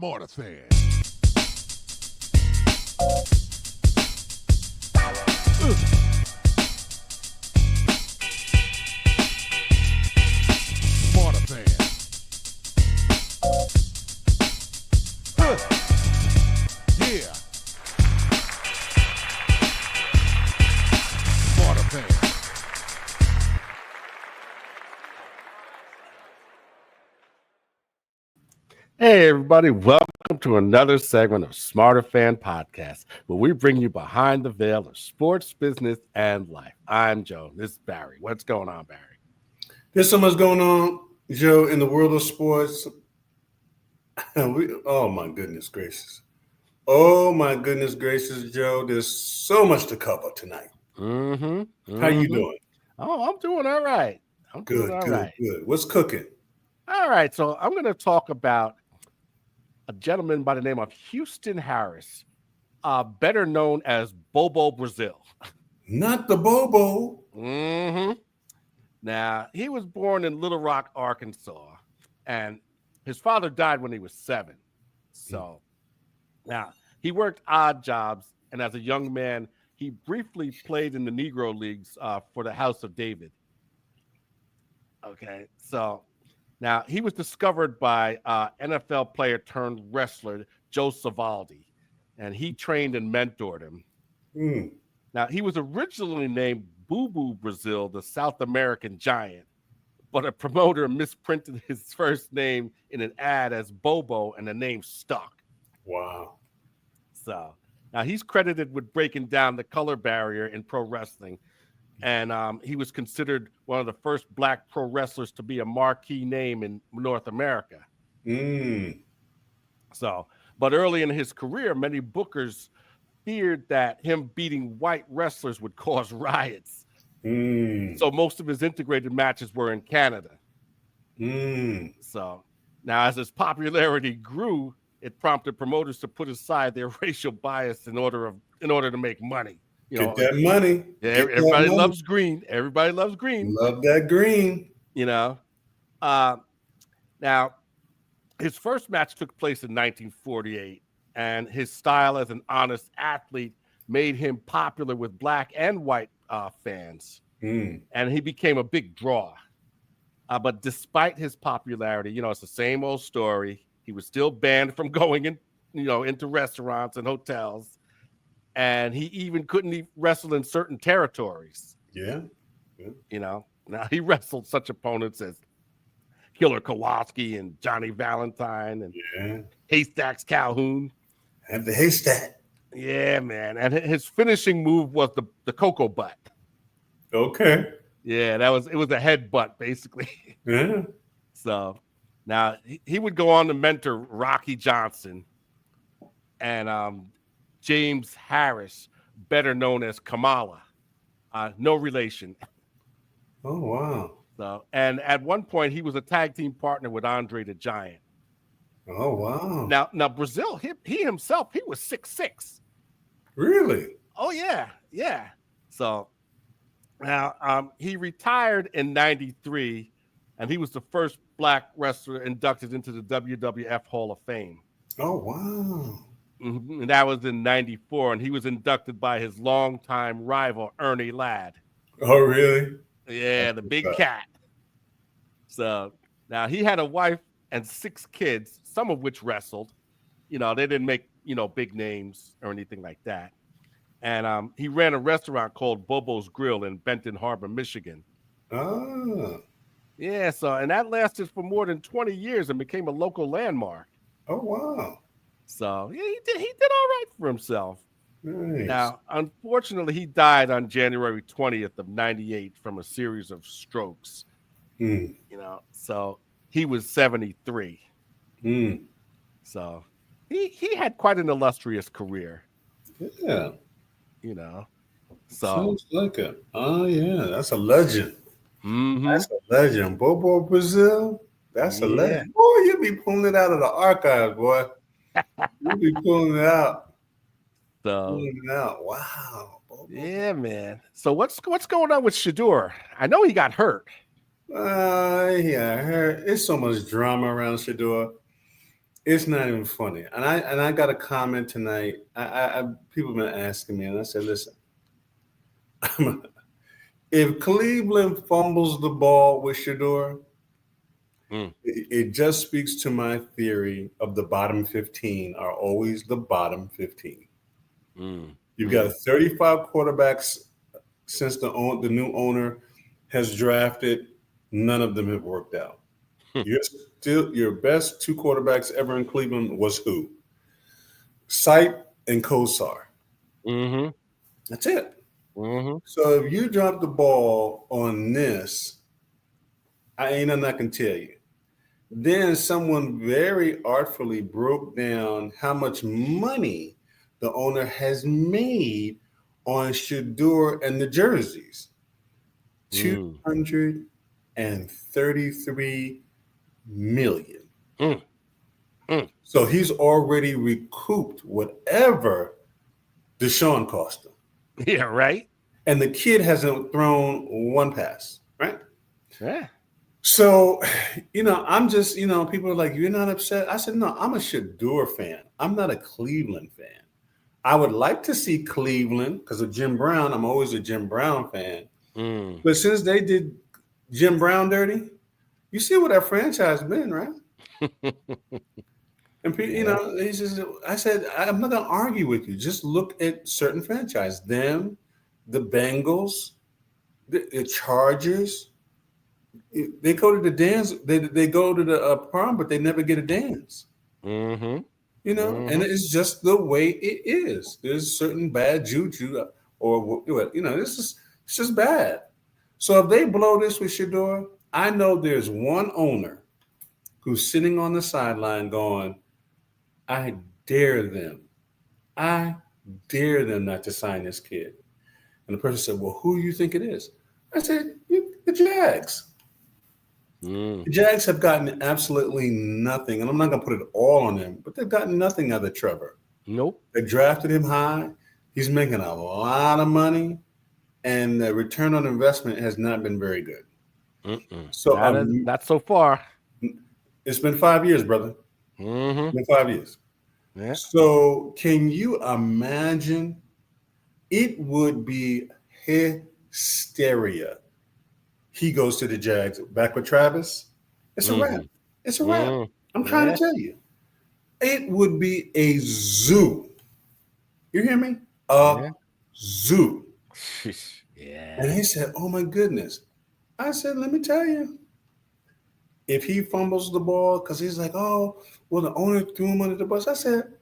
Mortar fan. Mortar fan. Yeah. Mortar fan. Hey, everybody, welcome to another segment of Smarter Fan Podcast, where we bring you behind the veil of sports, business, and life. I'm Joe. This is Barry. What's going on, Barry? There's so much going on, Joe, in the world of sports. Oh, my goodness gracious. Oh, my goodness gracious, Joe. There's so much to cover tonight. How you doing? Oh, I'm doing all right. Good. What's cooking? All right, so I'm going to talk about a gentleman by the name of Houston Harris, better known as Bobo Brazil. Not the Bobo. Now, he was born in Little Rock, Arkansas, and his father died when he was 7. So now he worked odd jobs, and as a young man, he briefly played in the Negro Leagues for the House of David. Okay, so now he was discovered by NFL player turned wrestler Joe Savaldi, and he trained and mentored him. Now, he was originally named Bobo Brazil, the South American giant, but a promoter misprinted his first name in an ad as Bobo, and the name stuck. Wow. So now he's credited with breaking down the color barrier in pro wrestling, and he was considered one of the first black pro wrestlers to be a marquee name in North America. So, but early in his career, many bookers feared that him beating white wrestlers would cause riots. So most of his integrated matches were in Canada. So now as his popularity grew, it prompted promoters to put aside their racial bias in order to make money. Get that money. Yeah, everybody loves green. Everybody loves green. Love that green. Now, his first match took place in 1948, and his style as an honest athlete made him popular with black and white fans. And he became a big draw. But despite his popularity, it's the same old story. He was still banned from going into restaurants and hotels. And he even couldn't wrestle in certain territories. Yeah. Now he wrestled such opponents as Killer Kowalski and Johnny Valentine and Haystacks Calhoun. And the haystack. Yeah, man. And his finishing move was the cocoa butt. Okay. Yeah, it was a headbutt, basically. Yeah. So now he would go on to mentor Rocky Johnson and James Harris, better known as Kamala. No relation. Oh, wow. So, and at one point, he was a tag team partner with Andre the Giant. Oh, wow. Now Brazil, he himself, he was 6'6". Really? Oh, yeah. So now he retired in 93, and he was the first black wrestler inducted into the WWF Hall of Fame. Oh, wow. And that was in 94, and he was inducted by his longtime rival, Ernie Ladd. Oh, really? Yeah, the big cat. So now he had a wife and 6 kids, some of which wrestled. They didn't make, big names or anything like that. And he ran a restaurant called Bobo's Grill in Benton Harbor, Michigan. Ah. Yeah, and that lasted for more than 20 years and became a local landmark. Oh, wow. So yeah, he did all right for himself. Nice. Now, unfortunately, he died on January 20th of 98 from a series of strokes. So he was 73. So he had quite an illustrious career. Yeah. So sounds like it. Oh, yeah. That's a legend. That's a legend. Bobo Brazil. That's a legend. Boy, you be pulling it out of the archives, boy. You be pulling it out. Wow. Bobo. Yeah, man. So what's going on with Shador? I know he got hurt. Yeah, I heard. There's so much drama around Shador. It's not even funny. And I got a comment tonight. People have been asking me, and I said, listen, if Cleveland fumbles the ball with Shador, it just speaks to my theory of the bottom 15 are always the bottom 15. You've got 35 quarterbacks since the new owner has drafted. None of them have worked out. Your best two quarterbacks ever in Cleveland was who? Sipe and Kosar. That's it. So if you drop the ball on this, I ain't nothing I can tell you. Then someone very artfully broke down how much money the owner has made on Shador and the jerseys. $233 million. So he's already recouped whatever Deshaun cost him. Yeah, right. And the kid hasn't thrown one pass, right? Yeah. So, I'm just, people are like, you're not upset? I said, no, I'm a Shador fan. I'm not a Cleveland fan. I would like to see Cleveland because of Jim Brown. I'm always a Jim Brown fan. But since they did Jim Brown dirty, you see what that franchise been, right? And he says, I said, I'm not going to argue with you. Just look at certain franchises. Them, the Bengals, the Chargers. They go to the dance. They go to the prom, but they never get a dance. And it's just the way it is. There's certain bad juju, or it's just bad. So if they blow this with Shador, I know there's one owner who's sitting on the sideline going, I dare them not to sign this kid. And the person said, well, who do you think it is? I said, the Jags. The Jags have gotten absolutely nothing, and I'm not going to put it all on them, but they've gotten nothing out of Trevor. Nope. They drafted him high. He's making a lot of money, and the return on investment has not been very good. So not so far. It's been 5 years, brother. It's been 5 years. Yeah. So can you imagine? It would be hysteria. He goes to the Jags back with Travis. It's a wrap. It's a wrap. I'm trying to tell you. It would be a zoo. You hear me? A zoo. Yeah. And he said, oh my goodness. I said, let me tell you. If he fumbles the ball, because he's like, oh, well, the owner threw him under the bus. I said,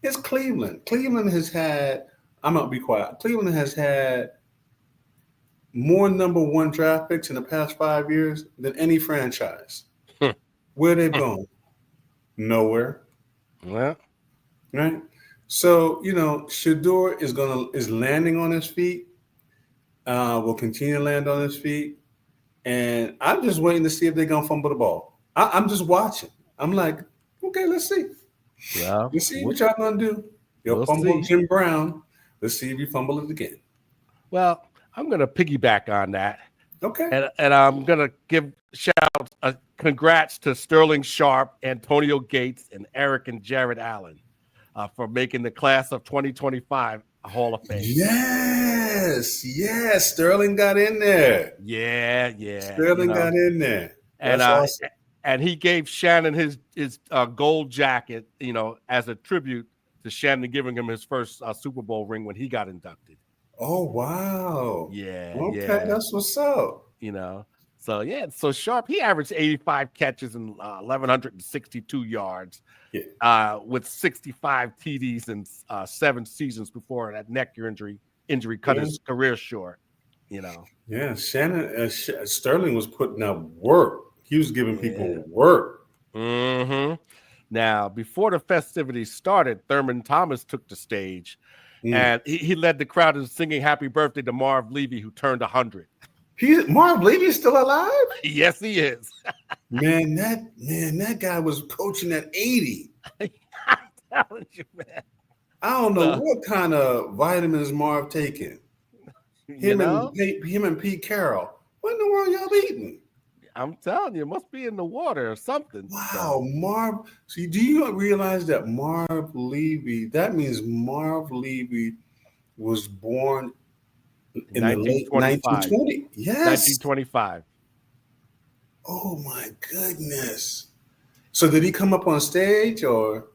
it's Cleveland. Cleveland has had, I'm going to be quiet. Cleveland has had more number one draft picks in the past 5 years than any franchise. Where they've gone? Nowhere. Yeah. Right? So, Shador is landing on his feet. Will continue to land on his feet. And I'm just waiting to see if they're going to fumble the ball. I'm just watching. I'm like, okay, let's see. Yeah. Let's see what y'all going to do. You'll fumble Jim Brown. Let's see if you fumble it again. Well, I'm going to piggyback on that. Okay. And I'm going to give congrats to Sterling Sharp, Antonio Gates, and Eric and Jared Allen for making the class of 2025 a Hall of Fame. Yes. Sterling got in there. Yeah. Sterling got in there. That's awesome. And he gave Shannon his gold jacket, as a tribute to Shannon giving him his first Super Bowl ring when he got inducted. Oh, wow. Yeah. Okay, that's what's up. So Sharp, he averaged 85 catches and 1,162 yards with 65 TDs in 7 seasons before that neck injury cut his career short, Yeah, Shannon Sterling was putting out work. He was giving people work. Now, before the festivities started, Thurman Thomas took the stage, and he led the crowd in singing "Happy Birthday" to Marv Levy, who turned 100. Marv Levy's still alive? Yes, he is. that guy was coaching at 80. I'm telling you, man. I don't know what kind of vitamins Marv taking. Him and Pete Carroll. What in the world y'all eating? I'm telling you, it must be in the water or something. Wow, Marv. See, do you realize that Marv Levy, that means Marv Levy was born in the late 1925. 1920s? Yes. 1925. Oh my goodness. So did he come up on stage or?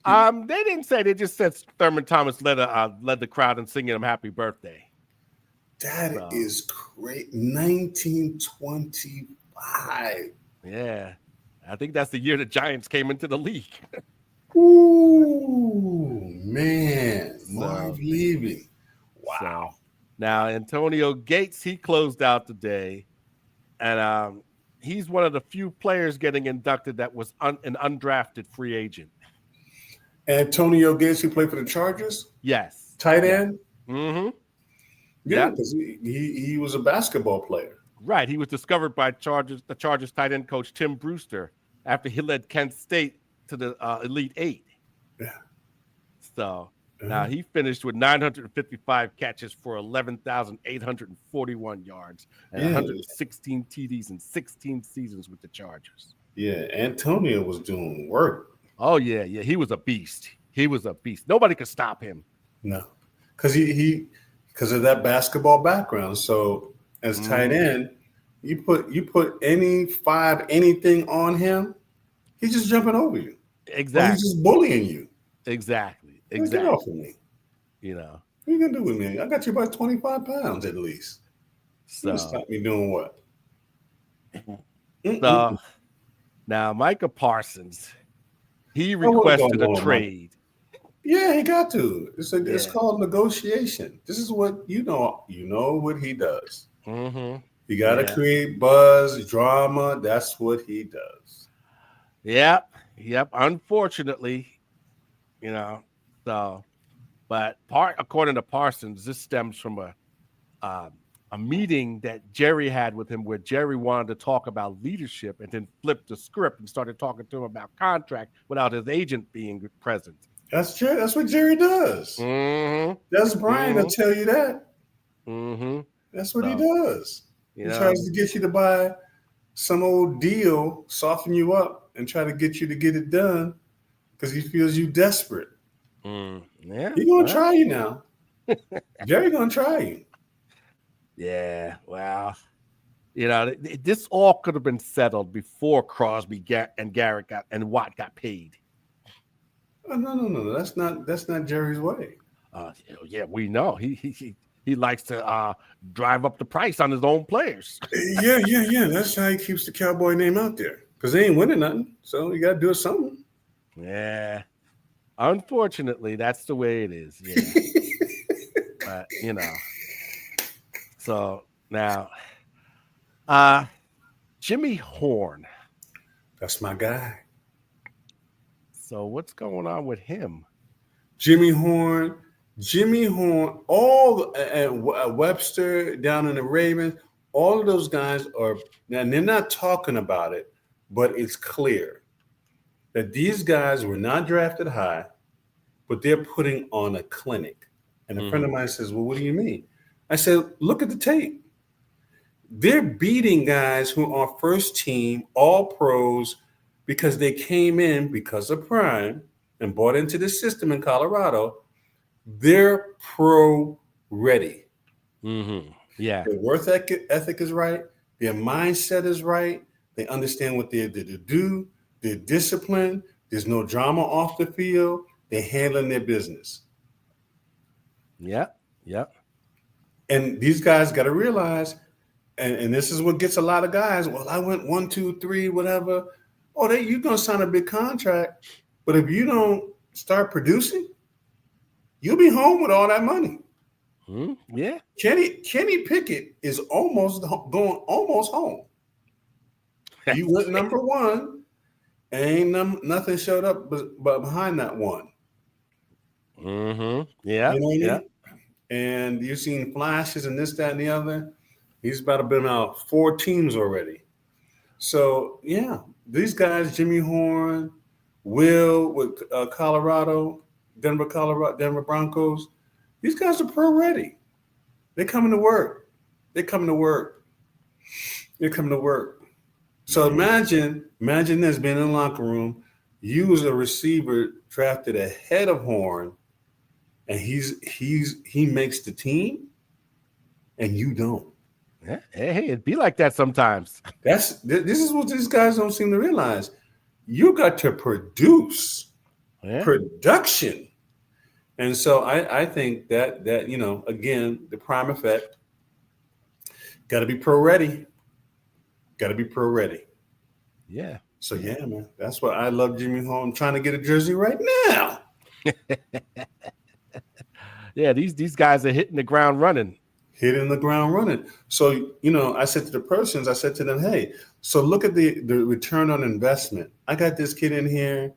They didn't say. They just said Thurman Thomas led the crowd in singing him "Happy Birthday." That is great. 1925. Yeah, I think that's the year the Giants came into the league. Ooh, man. Marv Levy. Wow. So, now Antonio Gates, he closed out today, and he's one of the few players getting inducted that was an undrafted free agent. Antonio Gates, who played for the Chargers? Yes. Tight end? Mm-hmm. Yeah, because he was a basketball player. Right. He was discovered by the Chargers tight end coach Tim Brewster after he led Kent State to the Elite Eight. Yeah. So now he finished with 955 catches for 11,841 yards and 116 TDs in 16 seasons with the Chargers. Yeah, Antonio was doing work. Oh, yeah. He was a beast. Nobody could stop him. No, because because of that basketball background. So as tight end, you put anything on him, he's just jumping over you. Exactly. Or he's just bullying you. Exactly. Get off of me. You know. What are you gonna do with me? I got you about 25 pounds at least. So stop me doing what? So now Micah Parsons, he requested a trade. Yeah, he got to. It's called negotiation. This is what you know what he does. Mm-hmm. You got to create buzz, drama. That's what he does. Yep. Unfortunately, but according to Parsons, this stems from a meeting that Jerry had with him, where Jerry wanted to talk about leadership, and then flipped the script and started talking to him about contract without his agent being present. That's Jerry. That's what Jerry does. Mm-hmm. That's Brian. I'll tell you that. Mm-hmm. That's what he does. He tries to get you to buy some old deal, soften you up, and try to get you to get it done because he feels you desperate. Yeah, he's gonna try you now. Jerry gonna try you. Yeah, well, this all could have been settled before Crosby and Garrett and Watt got paid. Oh, no. That's not Jerry's way. Yeah, we know he likes to drive up the price on his own players. Yeah. That's how he keeps the Cowboy name out there because they ain't winning nothing. So you got to do something. Yeah, unfortunately, that's the way it is. Yeah, but So now, Jimmy Horn. That's my guy. So what's going on with him? Jimmy Horn, all Webster down in the Ravens, all of those guys are, and they're not talking about it, but it's clear that these guys were not drafted high, but they're putting on a clinic. And a friend of mine says, well, what do you mean? I said, look at the tape. They're beating guys who are first team, all pros, because they came in because of Prime and bought into the system in Colorado. They're pro ready. Mm-hmm. Yeah. Their work ethic is right. Their mindset is right. They understand what they're to do. They're disciplined. There's no drama off the field. They're handling their business. Yep. And these guys got to realize, and this is what gets a lot of guys, well, I went 1, 2, 3, whatever. Oh, you're going to sign a big contract. But if you don't start producing, you'll be home with all that money. Yeah. Kenny Pickett is almost home. He went number one, and ain't nothing showed up but behind that one. Yeah. You know what I mean? And you've seen flashes and this, that, and the other. He's about to been out 4 teams already. So, yeah, these guys, Jimmy Horn, Will with Denver Broncos, these guys are pro ready. They're coming to work. So imagine this being in the locker room. You as a receiver drafted ahead of Horn, and he makes the team, and you don't. Yeah. Hey, it'd be like that sometimes. This is what these guys don't seem to realize. You got to produce production. And so I think that again, the prime effect, got to be pro ready. Got to be pro ready. Yeah. So yeah, man, that's why I love Jimmy Horn. I'm trying to get a jersey right now. Yeah, these guys are hitting the ground running. So, I said to the persons, I said to them, hey, so look at the return on investment. I got this kid in here,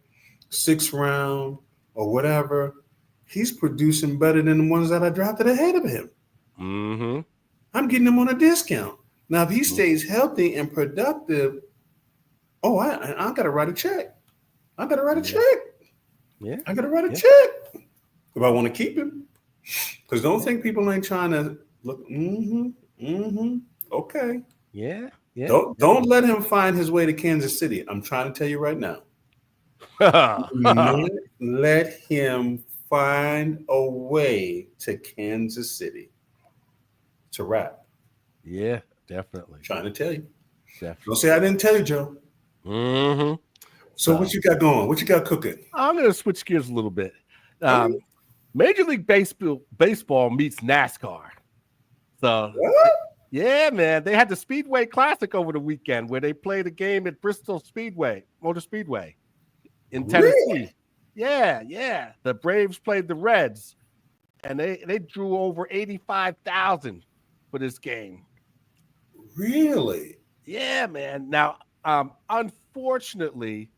6th round or whatever. He's producing better than the ones that I drafted ahead of him. Mm-hmm. I'm getting him on a discount. Now, if he stays healthy and productive, I got to write a check. I got to write a check. Yeah. I got to write a check if I want to keep him. Because don't think people ain't trying to look. Okay. Yeah. Don't let him find his way to Kansas City. I'm trying to tell you right now. Let him find a way to Kansas City. It's a wrap. Yeah, definitely. Trying to tell you. Definitely. Don't say I didn't tell you, Joe. Mm-hmm. So what you got going? What you got cooking? I'm going to switch gears a little bit. Major League Baseball meets NASCAR. So, what? Yeah, man. They had the Speedway Classic over the weekend where they played a game at Bristol Motor Speedway in Tennessee. Really? Yeah. The Braves played the Reds, and they drew over 85,000 for this game. Really? Yeah, man. Now, unfortunately,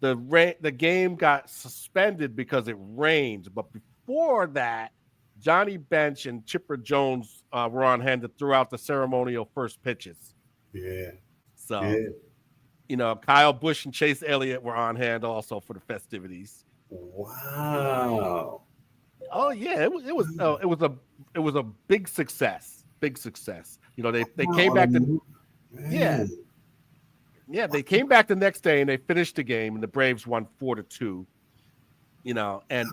the game got suspended because it rained. But before that, Johnny Bench and Chipper Jones were on hand to throw out the ceremonial first pitches. Yeah. So, Kyle Busch and Chase Elliott were on hand also for the festivities. Wow. Oh yeah, it was a big success. Big success. They came back to they came back the next day and they finished the game and the Braves won 4-2. And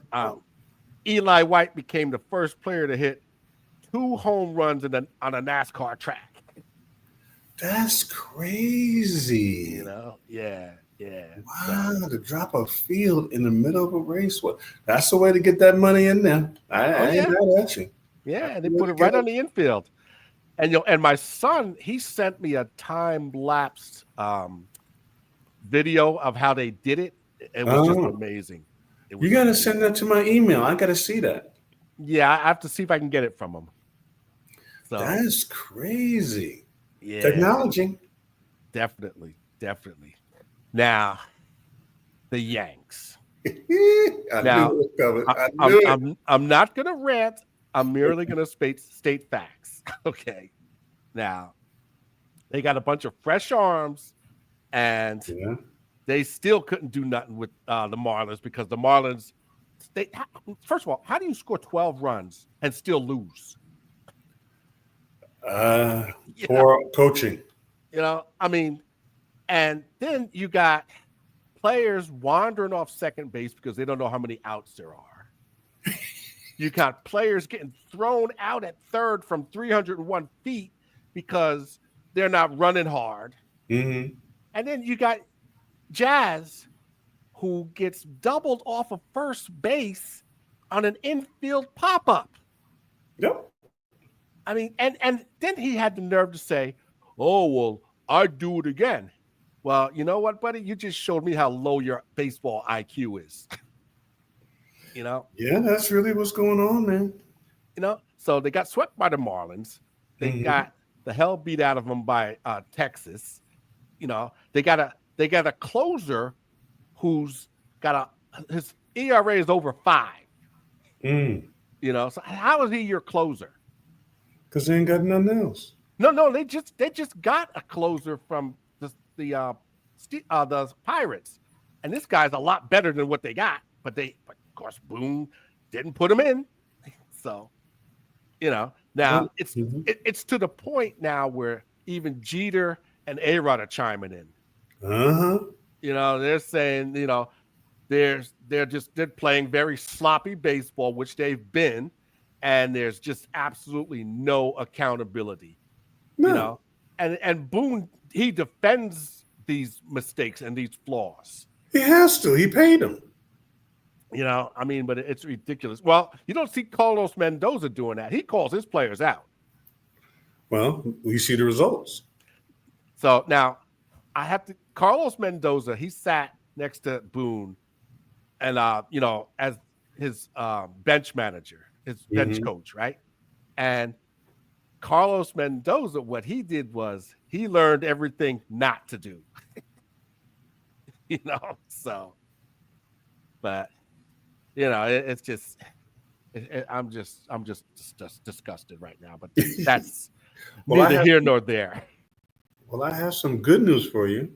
Eli White became the first player to hit 2 home runs on a NASCAR track. That's crazy. Yeah. Wow, to drop a field in the middle of a race. That's the way to get that money in there. I ain't mad at you. Yeah, and they put it right on the infield. And my son, he sent me a time-lapsed video of how they did it. It was just amazing. You got to send that to my email. I got to see that. Yeah, I have to see if I can get it from him. So that's crazy. Yeah. Technology. Definitely. Now, the Yanks. I'm not going to rant. I'm merely going to state facts. Okay. Now, they got a bunch of fresh arms, and they still couldn't do nothing with the Marlins because the Marlins, first of all, how do you score 12 runs and still lose? Poor coaching. And then you got players wandering off second base because they don't know how many outs there are. You got players getting thrown out at third from 301 feet because they're not running hard. Mm-hmm. And then you got Jazz, who gets doubled off of first base on an infield pop-up. Yep. And then he had the nerve to say, oh, well, I'd do it again. Well, you know what, buddy? You just showed me how low your baseball IQ is. Yeah, that's really what's going on, man. So they got swept by the Marlins. They got the hell beat out of them by Texas. They got a closer who's his ERA is over 5. So how is he your closer? Because they ain't got nothing else. No, they just got a closer from the Pirates, and this guy's a lot better than what they got. But of course, Boone didn't put him in. So, now it's to the point now where even Jeter and A-Rod are chiming in. Uh-huh. They're saying, they're playing very sloppy baseball, which they've been, and there's just absolutely no accountability. you No, know and Boone, he defends these mistakes and these flaws. he has to. He paid him. I mean, but it's ridiculous. Well, you don't see Carlos Mendoza doing that. He calls his players out. Well, we see the results. So now I have to Carlos Mendoza, he sat next to Boone and as his bench manager, his bench coach, right? And Carlos Mendoza, what he did was he learned everything not to do. So, but it's just I'm just disgusted right now. But that's Well, neither here nor there. Well, I have some good news for you.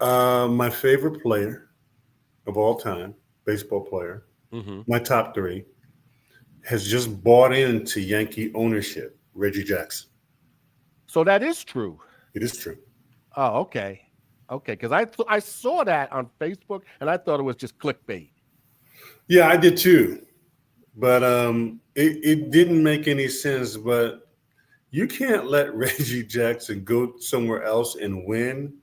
My favorite player of all time, baseball player, my top three, has just bought into Yankee ownership, Reggie Jackson. So that is true. It is true. Oh, okay. Because I saw that on Facebook and I thought it was just clickbait. Yeah, I did too. But it didn't make any sense. But you can't let Reggie Jackson go somewhere else and win.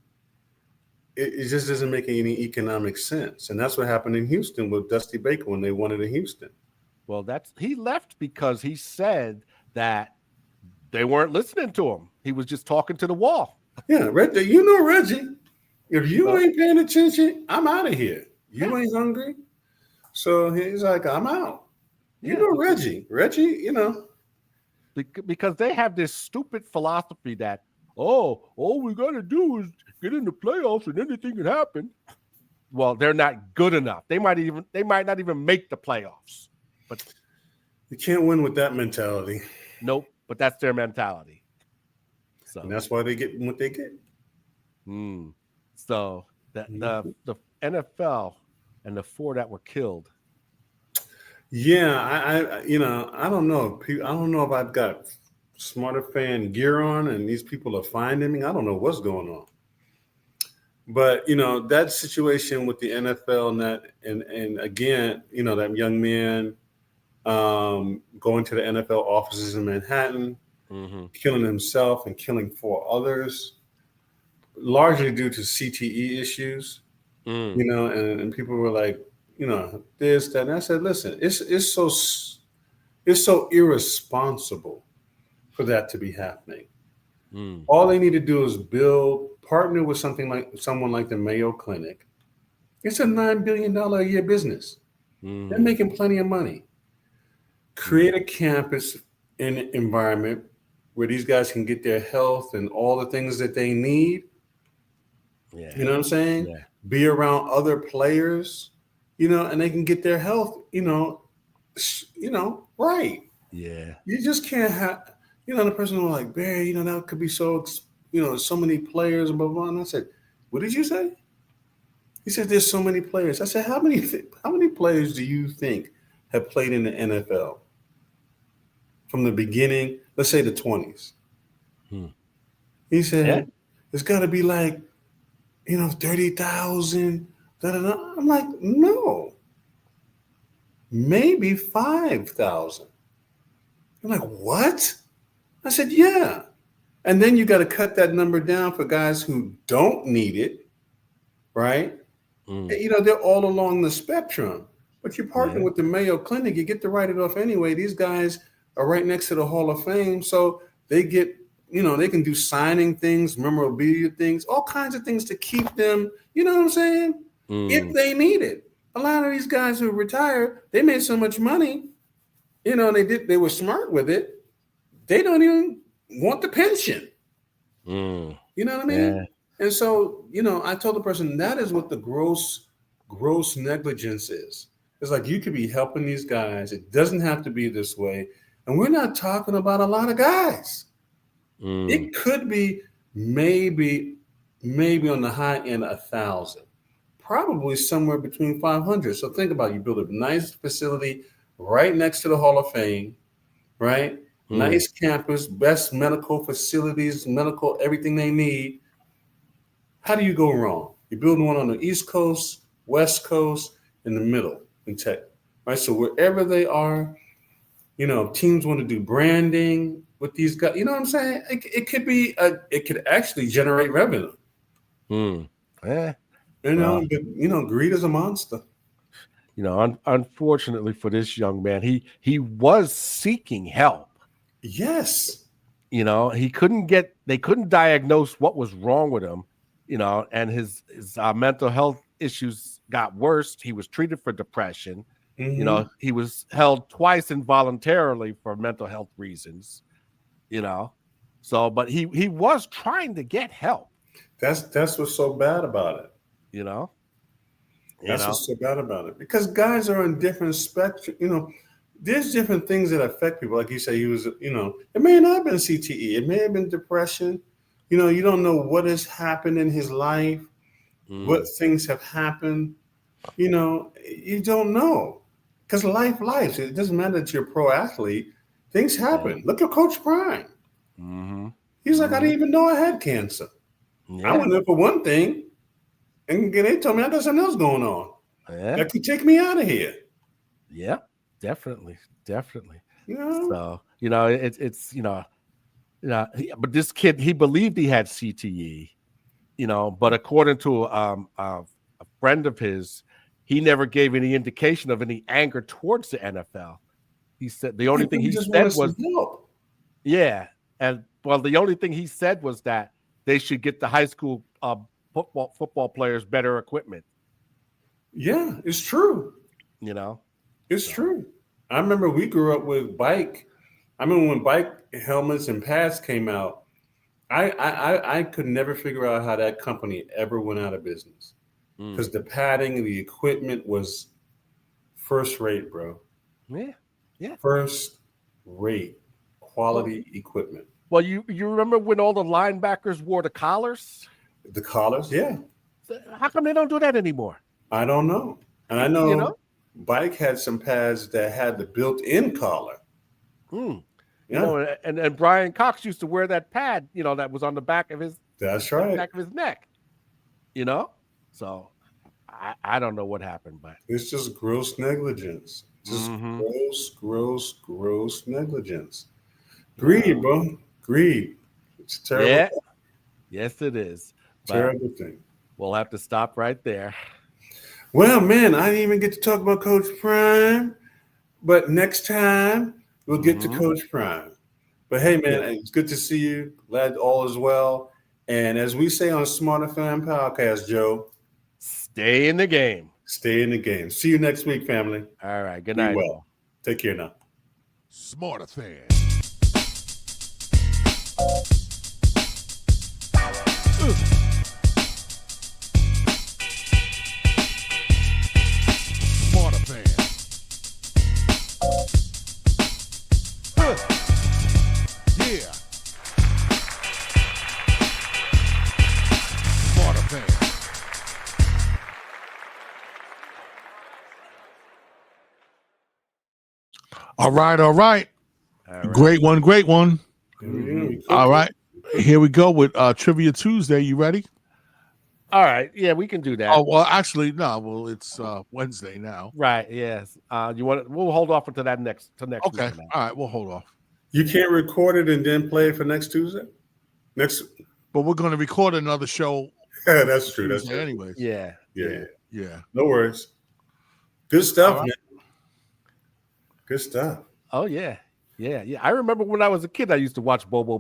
It just doesn't make any economic sense. And that's what happened in Houston with Dusty Baker when they won it in Houston. Well, he left because he said that they weren't listening to him. He was just talking to the wall. Yeah, Reggie, Reggie. If you ain't paying attention, I'm out of here. You ain't hungry. So he's like, I'm out. Reggie, Because they have this stupid philosophy that, all we got to do is get in the playoffs and anything can happen. Well, they're not good enough. They might not even make the playoffs. But you can't win with that mentality. Nope, but that's their mentality. So and that's why they get what they get. So the NFL and the 4 that were killed. Yeah, I don't know. I don't know if I've got Smarter Fan gear on and these people are finding me. I don't know what's going on. But that situation with the NFL and again, that young man going to the NFL offices in Manhattan, killing himself and killing 4 others, largely due to CTE issues. And people were like, this, that. And I said, listen, it's so irresponsible for that to be happening. All they need to do is partner with someone like the Mayo Clinic. It's a $9 billion a year business. They're making plenty of money. Create a campus and environment where these guys can get their health and all the things that they need. Yeah. You know what I'm saying? Yeah. Be around other players, and they can get their health, right. Yeah. You just can't have, the person was like, Barry, that could be so, so many players and blah, blah, blah. And I said, what did you say? He said, there's so many players. I said, how many players do you think have played in the NFL from the beginning, let's say the 20s? He said, it's got to be like, 30,000. I'm like, no, maybe 5,000. I'm like, what? I said, yeah. And then you got to cut that number down for guys who don't need it, right? And, they're all along the spectrum. But you partner with the Mayo Clinic, you get to write it off anyway. These guys are right next to the Hall of Fame, so they get, they can do signing things, memorabilia things, all kinds of things to keep them, you know what I'm saying? If they need it. A lot of these guys who retired, they made so much money, they were smart with it. They don't even want the pension. You know what I mean? Yeah. And so, I told the person that is what the gross negligence is. It's like you could be helping these guys. It doesn't have to be this way. And we're not talking about a lot of guys. It could be maybe on the high end 1,000, probably somewhere between 500. So think about it. You build a nice facility right next to the Hall of Fame, right? Nice campus, best medical facilities, everything they need. How do you go wrong? You're building one on the East Coast, West Coast, in the middle in tech, right? So wherever they are, teams want to do branding with these guys. You know what I'm saying? It could be it could actually generate revenue. Yeah. But greed is a monster. Unfortunately for this young man, he was seeking help. Yes. They couldn't diagnose what was wrong with him, and his mental health issues got worse. He was treated for depression. Mm-hmm. He was held twice involuntarily for mental health reasons, So, but he was trying to get help. That's what's so bad about it. That's what's so bad about it. Because guys are on different spectrum. There's different things that affect people. Like you say, he was, it may not have been CTE. It may have been depression. You don't know what has happened in his life, what things have happened. You don't know. Because life. It doesn't matter that you're a pro athlete. Things happen. Look at Coach Prime. He's like, I didn't even know I had cancer. I went there for one thing, and they told me I got something else going on. That could take me out of here. Yeah, definitely. So, but this kid, he believed he had CTE, but according to a friend of his, he never gave any indication of any anger towards the NFL. He said the only thing he said was, the only thing he said was that they should get the high school football players better equipment. Yeah, it's true. It's true. I remember we grew up with bike. I remember when bike helmets and pads came out, I could never figure out how that company ever went out of business. Because the padding and the equipment was first rate, bro. Yeah. First rate quality equipment. Well, you remember when all the linebackers wore the collars? The collars, yeah. How come they don't do that anymore? I don't know. And I know bike had some pads that had the built-in collar. Yeah. And Brian Cox used to wear that pad, that was on the back of his. That's right. Back of his neck. So I don't know what happened, but it's just gross negligence. Just gross negligence. Greed, bro. Greed. It's a terrible thing. Yes, it is. Terrible thing. We'll have to stop right there. Well, man, I didn't even get to talk about Coach Prime, but next time we'll get to Coach Prime. But hey, man, it's good to see you. Glad all is well. And as we say on Smarter Fan Podcast, Joe, stay in the game. Stay in the game. See you next week, family. All right. Good night. Be well. Take care now. Smarter Fan. Smarter Fan. Yeah. Smarter Fan. All right. Great one. All right. Here we go with Trivia Tuesday. You ready? All right. Yeah, we can do that. Oh, well, actually, no. Well, it's Wednesday now. Right. Yes. We'll hold off until that next week. Okay. All right. We'll hold off. You can't record it and then play it for next Tuesday? But we're going to record another show. That's true. That's true. Anyways. Yeah. No worries. Good stuff, man. Good stuff. Oh, yeah. I remember when I was a kid, I used to watch Bobo